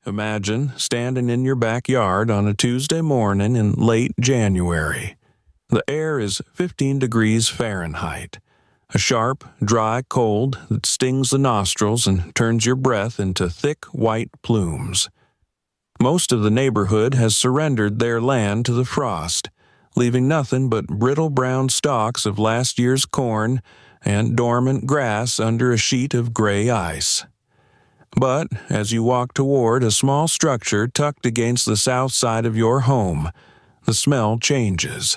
Imagine standing in your backyard on a Tuesday morning in late January. The air is 15 degrees Fahrenheit, a sharp, dry cold that stings the nostrils and turns your breath into thick white plumes. Most of the neighborhood has surrendered their land to the frost, leaving nothing but brittle brown stalks of last year's corn and dormant grass under a sheet of gray ice. But as you walk toward a small structure tucked against the south side of your home, the smell changes.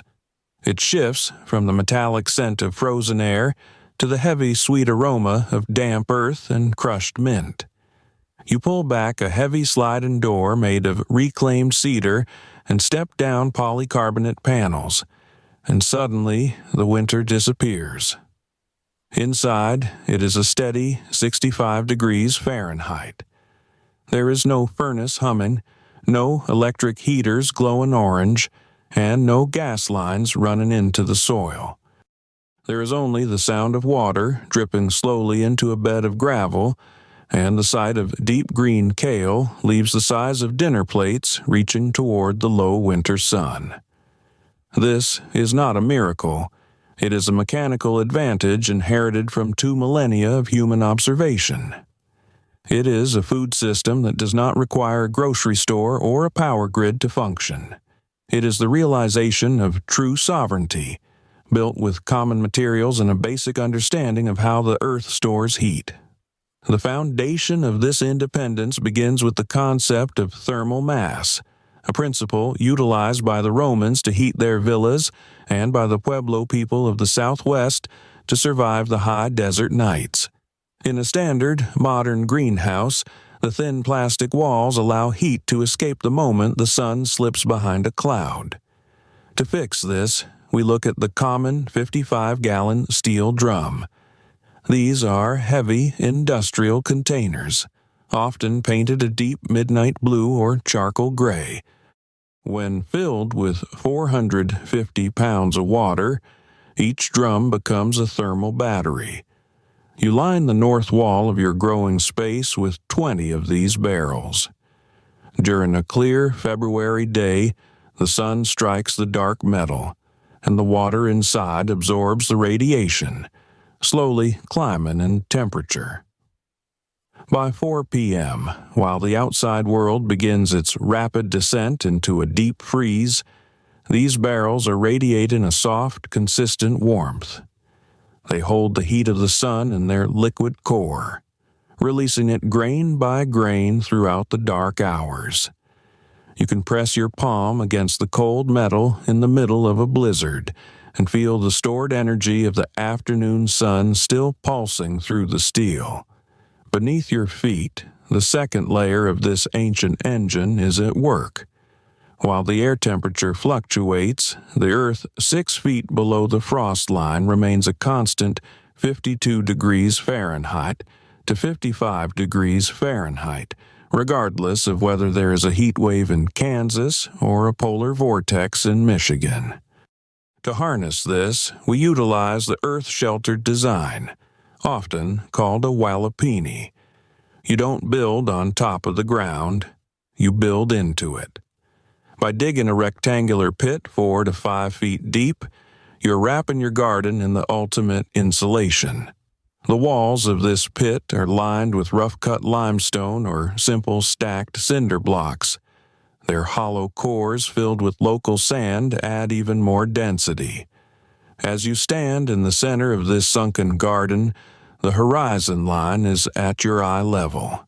It shifts from the metallic scent of frozen air to the heavy, sweet aroma of damp earth and crushed mint. You pull back a heavy sliding door made of reclaimed cedar and step down polycarbonate panels, and suddenly the winter disappears. Inside, it is a steady 65 degrees Fahrenheit. There is no furnace humming, no electric heaters glowing orange, and no gas lines running into the soil. There is only the sound of water dripping slowly into a bed of gravel, and the sight of deep green kale leaves the size of dinner plates reaching toward the low winter sun. This is not a miracle. It is a mechanical advantage inherited from 2 millennia of human observation. It is a food system that does not require a grocery store or a power grid to function. It is the realization of true sovereignty, built with common materials and a basic understanding of how the earth stores heat. The foundation of this independence begins with the concept of thermal mass, a principle utilized by the Romans to heat their villas and by the Pueblo people of the Southwest to survive the high desert nights. In a standard, modern greenhouse, the thin plastic walls allow heat to escape the moment the sun slips behind a cloud. To fix this, we look at the common 55-gallon steel drum. These are heavy, industrial containers, often painted a deep midnight blue or charcoal gray. When filled with 450 pounds of water, each drum becomes a thermal battery. You line the north wall of your growing space with 20 of these barrels. During a clear February day, the sun strikes the dark metal, and the water inside absorbs the radiation, slowly climbing in temperature. By 4 p.m., while the outside world begins its rapid descent into a deep freeze, these barrels are radiating a soft, consistent warmth. They hold the heat of the sun in their liquid core, releasing it grain by grain throughout the dark hours. You can press your palm against the cold metal in the middle of a blizzard and feel the stored energy of the afternoon sun still pulsing through the steel. Beneath your feet, the second layer of this ancient engine is at work. While the air temperature fluctuates, the earth 6 feet below the frost line remains a constant 52 degrees Fahrenheit to 55 degrees Fahrenheit, regardless of whether there is a heat wave in Kansas or a polar vortex in Michigan. To harness this, we utilize the earth-sheltered design, often called a Walipini. You don't build on top of the ground, you build into it. By digging a rectangular pit 4 to 5 feet deep, you're wrapping your garden in the ultimate insulation. The walls of this pit are lined with rough-cut limestone or simple stacked cinder blocks. Their hollow cores filled with local sand add even more density. As you stand in the center of this sunken garden, the horizon line is at your eye level.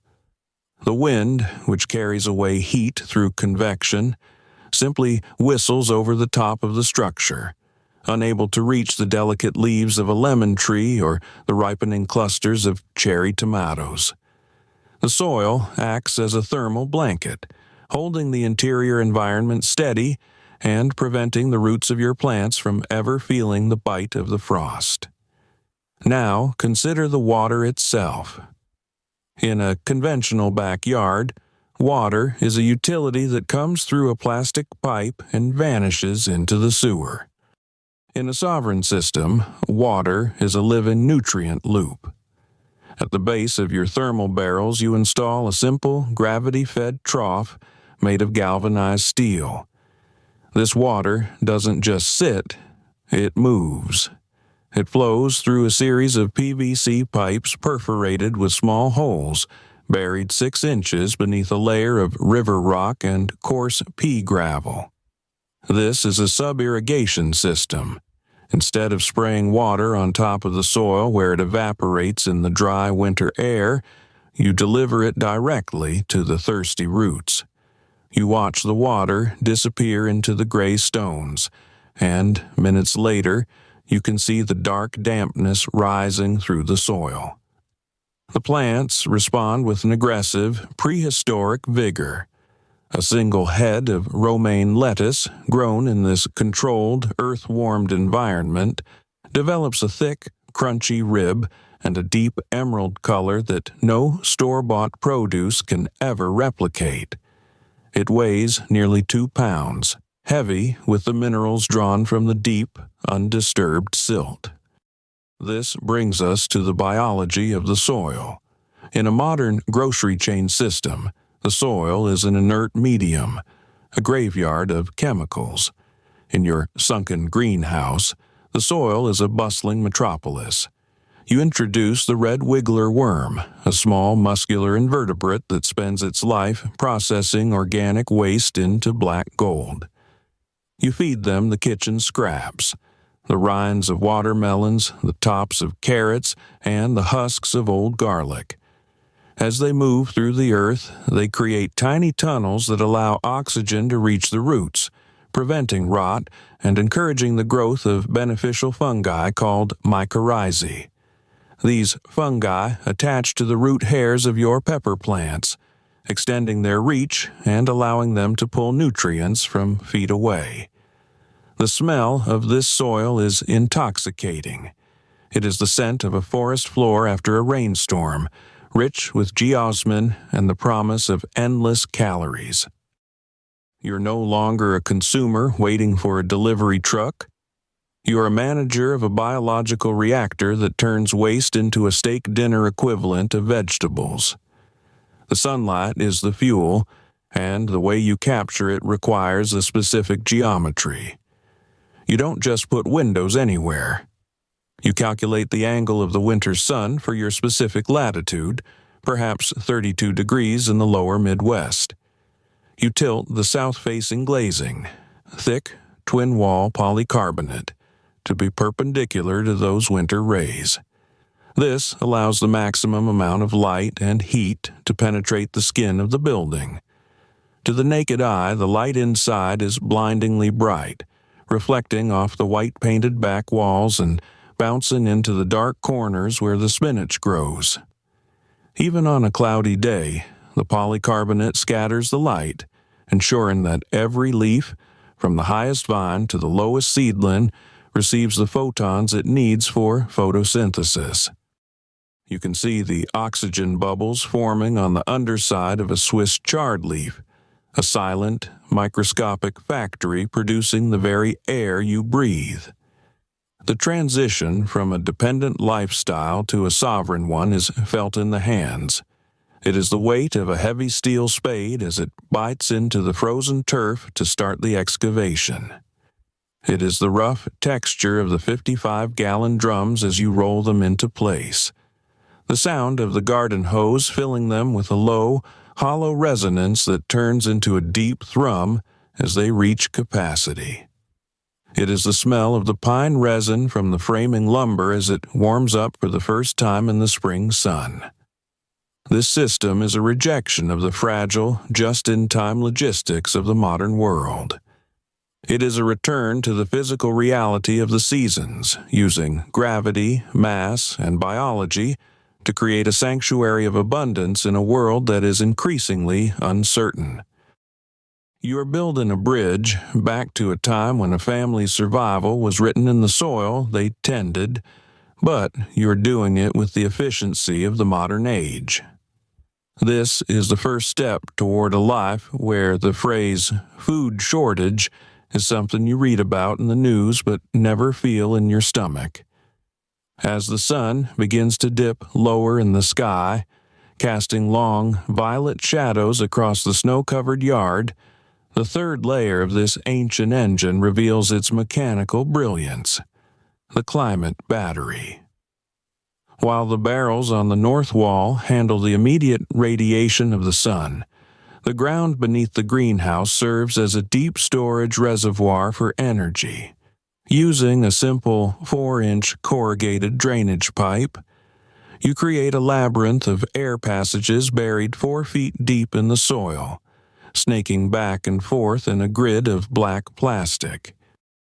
The wind, which carries away heat through convection, simply whistles over the top of the structure, unable to reach the delicate leaves of a lemon tree or the ripening clusters of cherry tomatoes. The soil acts as a thermal blanket, holding the interior environment steady and preventing the roots of your plants from ever feeling the bite of the frost. Now consider the water itself. In a conventional backyard, water is a utility that comes through a plastic pipe and vanishes into the sewer. In a sovereign system, water is a living nutrient loop. At the base of your thermal barrels, you install a simple gravity-fed trough made of galvanized steel. This water doesn't just sit, it moves. It flows through a series of PVC pipes perforated with small holes, buried 6 inches beneath a layer of river rock and coarse pea gravel. This is a sub-irrigation system. Instead of spraying water on top of the soil where it evaporates in the dry winter air, you deliver it directly to the thirsty roots. You watch the water disappear into the gray stones, and minutes later, you can see the dark dampness rising through the soil. The plants respond with an aggressive, prehistoric vigor. A single head of romaine lettuce, grown in this controlled, earth-warmed environment, develops a thick, crunchy rib and a deep emerald color that no store-bought produce can ever replicate. It weighs nearly 2 pounds, heavy with the minerals drawn from the deep, undisturbed silt. This brings us to the biology of the soil. In a modern grocery chain system, the soil is an inert medium, a graveyard of chemicals. In your sunken greenhouse, the soil is a bustling metropolis. You introduce the red wiggler worm, a small muscular invertebrate that spends its life processing organic waste into black gold. You feed them the kitchen scraps, the rinds of watermelons, the tops of carrots, and the husks of old garlic. As they move through the earth, they create tiny tunnels that allow oxygen to reach the roots, preventing rot and encouraging the growth of beneficial fungi called mycorrhizae. These fungi attach to the root hairs of your pepper plants, extending their reach and allowing them to pull nutrients from feet away. The smell of this soil is intoxicating. It is the scent of a forest floor after a rainstorm, rich with geosmin and the promise of endless calories. You're no longer a consumer waiting for a delivery truck. You're a manager of a biological reactor that turns waste into a steak dinner equivalent of vegetables. The sunlight is the fuel, and the way you capture it requires a specific geometry. You don't just put windows anywhere. You calculate the angle of the winter sun for your specific latitude, perhaps 32 degrees in the lower Midwest. You tilt the south-facing glazing, thick, twin-wall polycarbonate, to be perpendicular to those winter rays. This allows the maximum amount of light and heat to penetrate the skin of the building. To the naked eye, the light inside is blindingly bright, reflecting off the white-painted back walls and bouncing into the dark corners where the spinach grows. Even on a cloudy day, the polycarbonate scatters the light, ensuring that every leaf, from the highest vine to the lowest seedling, receives the photons it needs for photosynthesis. You can see the oxygen bubbles forming on the underside of a Swiss chard leaf, a silent, microscopic factory producing the very air you breathe. The transition from a dependent lifestyle to a sovereign one is felt in the hands. It is the weight of a heavy steel spade as it bites into the frozen turf to start the excavation. It is the rough texture of the 55-gallon drums as you roll them into place. The sound of the garden hose filling them with a low, hollow resonance that turns into a deep thrum as they reach capacity. It is the smell of the pine resin from the framing lumber as it warms up for the first time in the spring sun. This system is a rejection of the fragile, just-in-time logistics of the modern world. It is a return to the physical reality of the seasons, using gravity, mass, and biology to create a sanctuary of abundance in a world that is increasingly uncertain. You are building a bridge back to a time when a family's survival was written in the soil they tended, but you're doing it with the efficiency of the modern age. This is the first step toward a life where the phrase food shortage is something you read about in the news but never feel in your stomach. As the sun begins to dip lower in the sky, casting long, violet shadows across the snow-covered yard, the third layer of this ancient engine reveals its mechanical brilliance, the climate battery. While the barrels on the north wall handle the immediate radiation of the sun, the ground beneath the greenhouse serves as a deep storage reservoir for energy. Using a simple 4-inch corrugated drainage pipe, you create a labyrinth of air passages buried 4 feet deep in the soil, snaking back and forth in a grid of black plastic.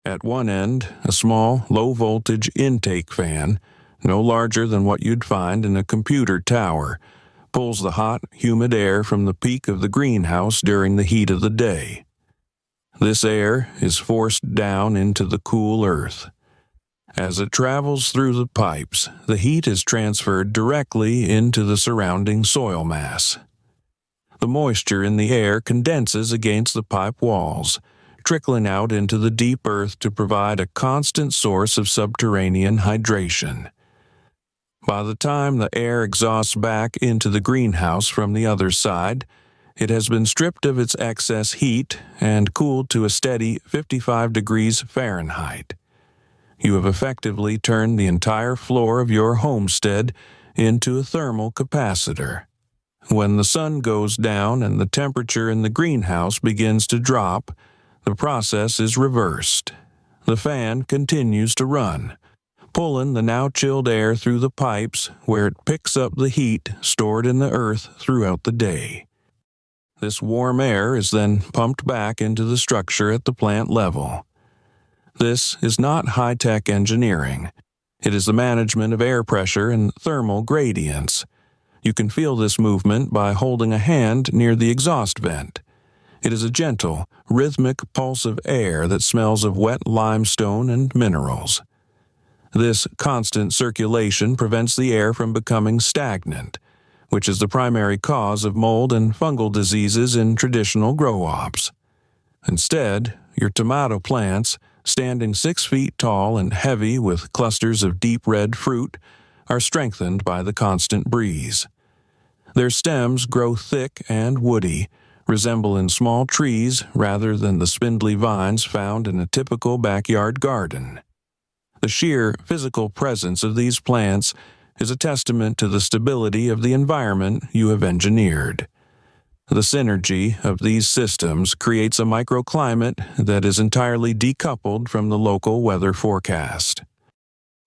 At one end, a small, low-voltage intake fan, no larger than what you'd find in a computer tower, pulls the hot, humid air from the peak of the greenhouse during the heat of the day. This air is forced down into the cool earth. As it travels through the pipes, the heat is transferred directly into the surrounding soil mass. The moisture in the air condenses against the pipe walls, trickling out into the deep earth to provide a constant source of subterranean hydration. By the time the air exhausts back into the greenhouse from the other side, it has been stripped of its excess heat and cooled to a steady 55 degrees Fahrenheit. You have effectively turned the entire floor of your homestead into a thermal capacitor. When the sun goes down and the temperature in the greenhouse begins to drop, the process is reversed. The fan continues to run, pulling the now chilled air through the pipes where it picks up the heat stored in the earth throughout the day. This warm air is then pumped back into the structure at the plant level. This is not high-tech engineering. It is the management of air pressure and thermal gradients. You can feel this movement by holding a hand near the exhaust vent. It is a gentle, rhythmic pulse of air that smells of wet limestone and minerals. This constant circulation prevents the air from becoming stagnant, which is the primary cause of mold and fungal diseases in traditional grow-ops. Instead, your tomato plants, standing 6 feet tall and heavy with clusters of deep red fruit, are strengthened by the constant breeze. Their stems grow thick and woody, resembling small trees rather than the spindly vines found in a typical backyard garden. The sheer physical presence of these plants is a testament to the stability of the environment you have engineered. The synergy of these systems creates a microclimate that is entirely decoupled from the local weather forecast.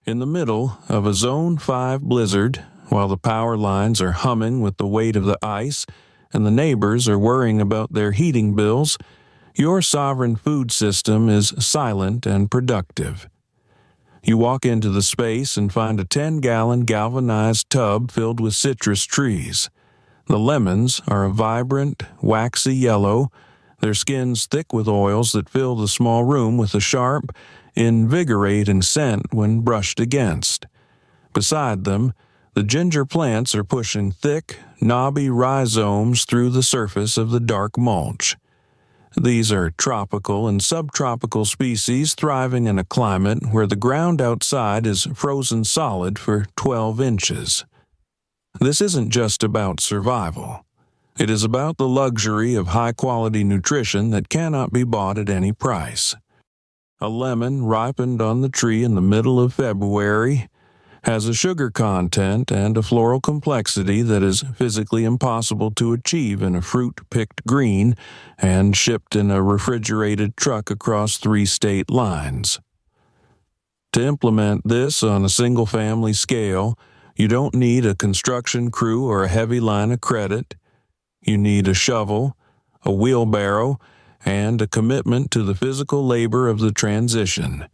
In the middle of a Zone 5 blizzard, while the power lines are humming with the weight of the ice and the neighbors are worrying about their heating bills, your sovereign food system is silent and productive. You walk into the space and find a 10-gallon galvanized tub filled with citrus trees. The lemons are a vibrant, waxy yellow, their skins thick with oils that fill the small room with a sharp, invigorating scent when brushed against. Beside them, the ginger plants are pushing thick, knobby rhizomes through the surface of the dark mulch. These are tropical and subtropical species thriving in a climate where the ground outside is frozen solid for 12 inches. This isn't just about survival. It is about the luxury of high-quality nutrition that cannot be bought at any price. A lemon ripened on the tree in the middle of February has a sugar content and a floral complexity that is physically impossible to achieve in a fruit picked green and shipped in a refrigerated truck across 3 state lines. To implement this on a single-family scale, you don't need a construction crew or a heavy line of credit. You need a shovel, a wheelbarrow, and a commitment to the physical labor of the transition.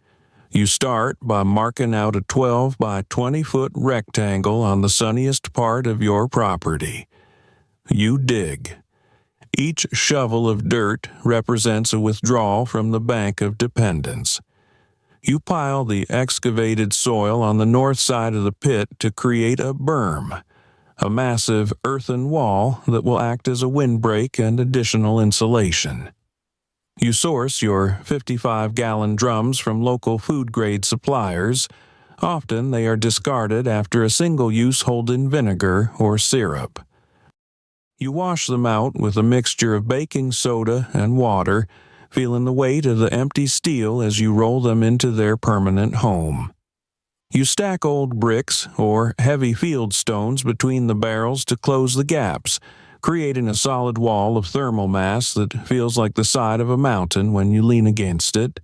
You start by marking out a 12 by 20-foot rectangle on the sunniest part of your property. You dig. Each shovel of dirt represents a withdrawal from the bank of dependence. You pile the excavated soil on the north side of the pit to create a berm, a massive earthen wall that will act as a windbreak and additional insulation. You source your 55-gallon drums from local food-grade suppliers, Often they are discarded after a single use hold in vinegar or syrup. You wash them out with a mixture of baking soda and water, feeling the weight of the empty steel as you roll them into their permanent home. You stack old bricks or heavy field stones between the barrels to close the gaps, creating a solid wall of thermal mass that feels like the side of a mountain when you lean against it.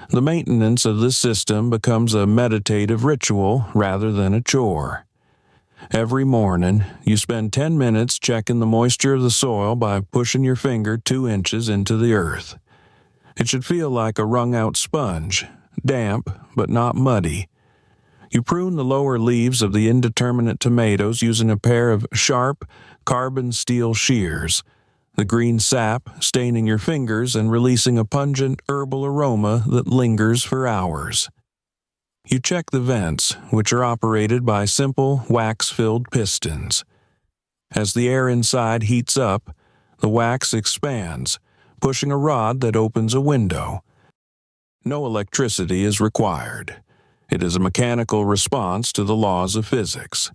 The maintenance of this system becomes a meditative ritual rather than a chore. Every morning, you spend 10 minutes checking the moisture of the soil by pushing your finger 2 inches into the earth. It should feel like a wrung-out sponge, damp but not muddy. You prune the lower leaves of the indeterminate tomatoes using a pair of sharp, carbon steel shears, the green sap staining your fingers and releasing a pungent herbal aroma that lingers for hours. You check the vents, which are operated by simple wax-filled pistons. As the air inside heats up, the wax expands, pushing a rod that opens a window. No electricity is required. It is a mechanical response to the laws of physics.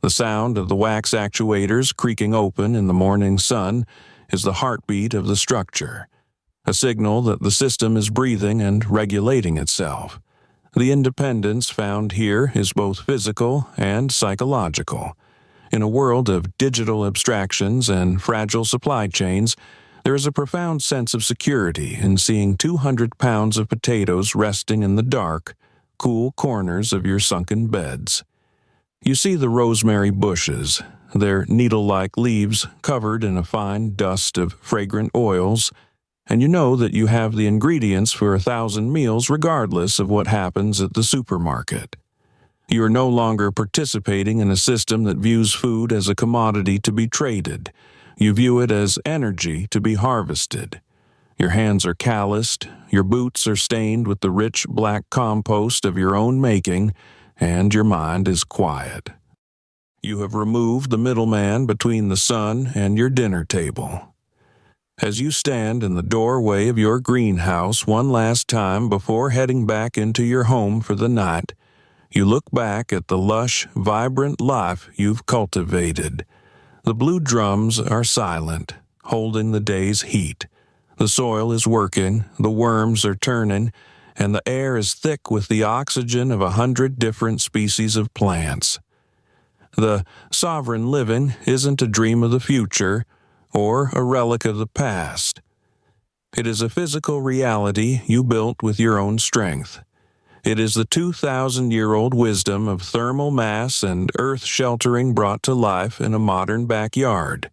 The sound of the wax actuators creaking open in the morning sun is the heartbeat of the structure, a signal that the system is breathing and regulating itself. The independence found here is both physical and psychological. In a world of digital abstractions and fragile supply chains, there is a profound sense of security in seeing 200 pounds of potatoes resting in the dark, cool corners of your sunken beds. You see the rosemary bushes, their needle-like leaves covered in a fine dust of fragrant oils, and you know that you have the ingredients for 1,000 meals regardless of what happens at the supermarket. You are no longer participating in a system that views food as a commodity to be traded. You view it as energy to be harvested. Your hands are calloused, your boots are stained with the rich black compost of your own making, and your mind is quiet. You have removed the middleman between the sun and your dinner table. As you stand in the doorway of your greenhouse one last time before heading back into your home for the night, you look back at the lush, vibrant life you've cultivated. The blue drums are silent, holding the day's heat. The soil is working, the worms are turning, and the air is thick with the oxygen of 100 different species of plants. The sovereign living isn't a dream of the future or a relic of the past. It is a physical reality you built with your own strength. It is the 2,000-year-old wisdom of thermal mass and earth sheltering brought to life in a modern backyard.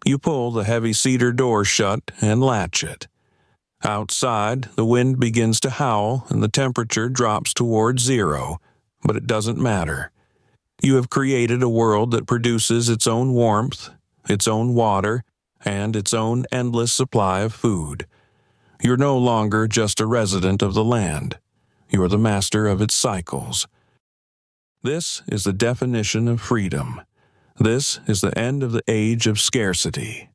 You pull the heavy cedar door shut and latch it. Outside, the wind begins to howl and the temperature drops towards 0, but it doesn't matter. You have created a world that produces its own warmth, its own water, and its own endless supply of food. You're no longer just a resident of the land. You are the master of its cycles. This is the definition of freedom. This is the end of the age of scarcity.